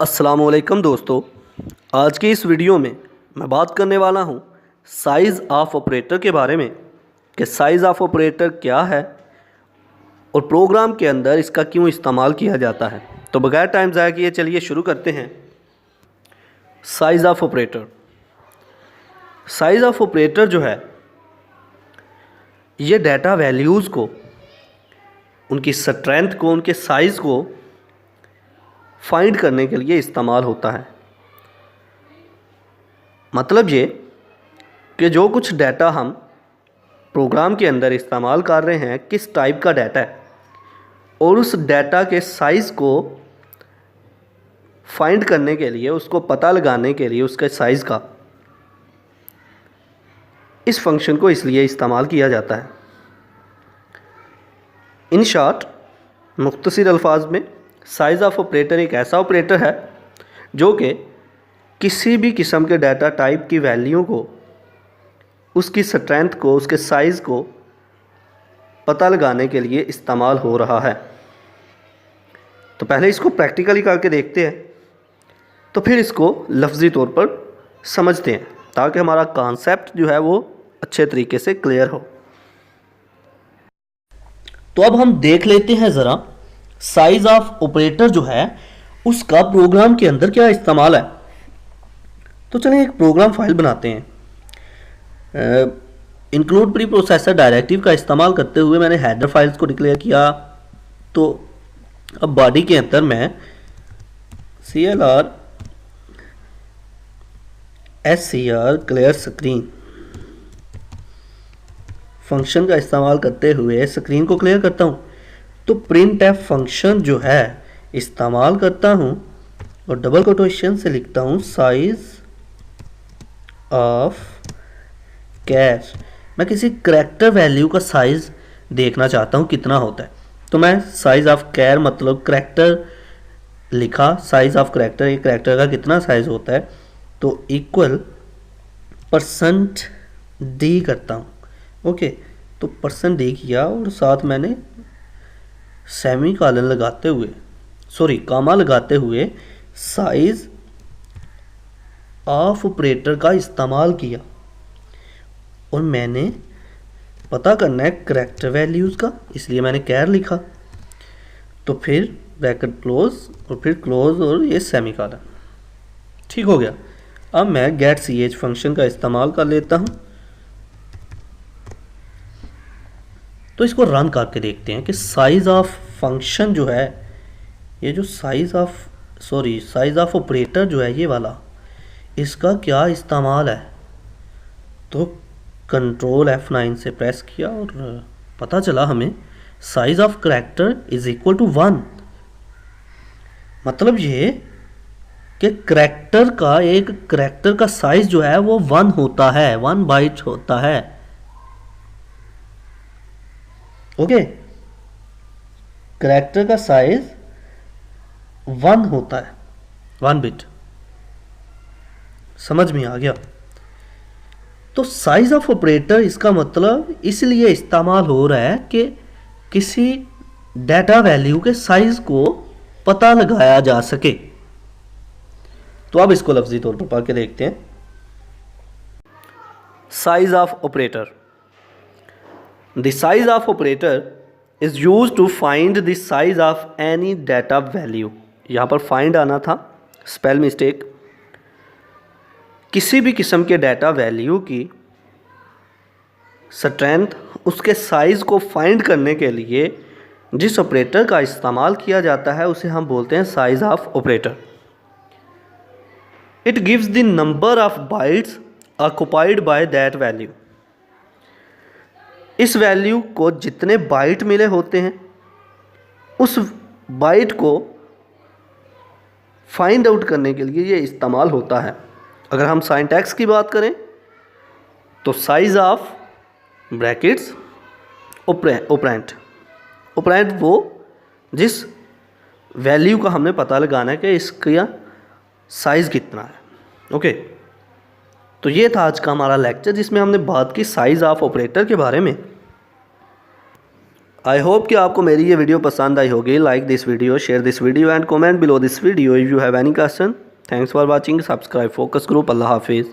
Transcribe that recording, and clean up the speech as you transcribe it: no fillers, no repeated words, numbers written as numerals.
अस्सलामुअलैकुम दोस्तों, आज की इस वीडियो में मैं बात करने वाला हूँ साइज़ ऑफ ऑपरेटर के बारे में कि साइज़ ऑफ ऑपरेटर क्या है और प्रोग्राम के अंदर इसका क्यों इस्तेमाल किया जाता है। तो बगैर टाइम ज़ाया किए चलिए शुरू करते हैं। Size of operator. Size of operator जो है ये डाटा वैल्यूज़ को, उनकी स्ट्रेंथ को, उनके साइज़ को फाइंड करने के लिए इस्तेमाल होता है। मतलब ये कि जो कुछ डाटा हम प्रोग्राम के अंदर इस्तेमाल कर रहे हैं किस टाइप का डाटा है और उस डाटा के साइज़ को फाइंड करने के लिए, उसको पता लगाने के लिए उसके साइज़ का, इस फंक्शन को इसलिए इस्तेमाल किया जाता है। इन शॉर्ट, मुख्तसर अल्फाज में, साइज़ ऑफ ऑपरेटर एक ऐसा ऑपरेटर है जो कि किसी भी किस्म के डाटा टाइप की वैल्यू को, उसकी स्ट्रेंथ को, उसके साइज़ को पता लगाने के लिए इस्तेमाल हो रहा है। तो पहले इसको प्रैक्टिकली करके देखते हैं, तो फिर इसको लफ्ज़ी तौर पर समझते हैं ताकि हमारा कॉन्सेप्ट जो है वो अच्छे तरीके से क्लियर हो। तो अब हम देख लेते हैं ज़रा साइज़ ऑफ ऑपरेटर जो है उसका प्रोग्राम के अंदर क्या इस्तेमाल है। तो चलिए एक प्रोग्राम फाइल बनाते हैं। इंक्लूड प्री प्रोसेसर डायरेक्टिव का इस्तेमाल करते हुए मैंने हेडर फाइल्स को डिक्लेयर किया। तो अब बॉडी के अंदर मैं CLR SCR clear screen function का इस्तेमाल करते हुए स्क्रीन को क्लियर करता हूँ। तो प्रिंट एफ फंक्शन जो है इस्तेमाल करता हूँ और डबल कोटेशन से लिखता हूँ साइज ऑफ कैर। मैं किसी करैक्टर वैल्यू का साइज़ देखना चाहता हूँ कितना होता है। तो मैं साइज़ ऑफ कैर मतलब करैक्टर लिखा, साइज़ ऑफ करैक्टर, ये करैक्टर का कितना साइज़ होता है, तो इक्वल %d करता हूँ। ओके, तो %d किया और साथ मैंने सेमी कॉलन लगाते हुए, कामा लगाते हुए साइज़ ऑफ ऑपरेटर का इस्तेमाल किया और मैंने पता करना है करैक्टर वैल्यूज़ का, इसलिए मैंने कैर लिखा। तो फिर ब्रैकेट क्लोज और फिर क्लोज और ये सेमी कॉलन। ठीक हो गया। अब मैं गेट ch फंक्शन का इस्तेमाल कर लेता हूँ। तो इसको रन करके देखते हैं कि साइज़ ऑफ फंक्शन जो है, ये जो साइज़ ऑफ ऑपरेटर जो है ये वाला, इसका क्या इस्तेमाल है। तो कंट्रोल F9 से प्रेस किया और पता चला हमें size of character is equal to 1। मतलब ये कि एक करैक्टर का साइज़ जो है वो 1 होता है, 1 बाइट होता है। ओके, करैक्टर का साइज 1 होता है, 1 बिट। समझ में आ गया। तो साइज ऑफ ऑपरेटर इसका मतलब इसलिए इस्तेमाल हो रहा है कि किसी डाटा वैल्यू के साइज को पता लगाया जा सके। तो अब इसको लफ्जी तौर पर पढ़ के देखते हैं। Size of operator. The size of operator is used to find the size of any data value। यहाँ पर find आना था, स्पेल मिस्टेक। किसी भी किस्म के डाटा वैल्यू की स्ट्रेंथ, उसके साइज़ को फाइंड करने के लिए जिस ऑपरेटर का इस्तेमाल किया जाता है उसे हम बोलते हैं size of operator. It gives the number of bytes occupied by that value. इस वैल्यू को जितने बाइट मिले होते हैं उस बाइट को फाइंड आउट करने के लिए ये इस्तेमाल होता है। अगर हम सिंटैक्स की बात करें तो साइज ऑफ ब्रैकेट्स ऑपरेंड वो जिस वैल्यू का हमने पता लगाना है कि इसका साइज़ कितना है। ओके, तो ये था आज का हमारा लेक्चर जिसमें हमने बात की साइज़ ऑफ ऑपरेटर के बारे में। आई होप कि आपको मेरी ये वीडियो पसंद आई होगी। Like this video, share this video and comment below this video if you have any question. Thanks for watching. Subscribe focus group. अल्लाह हाफिज़।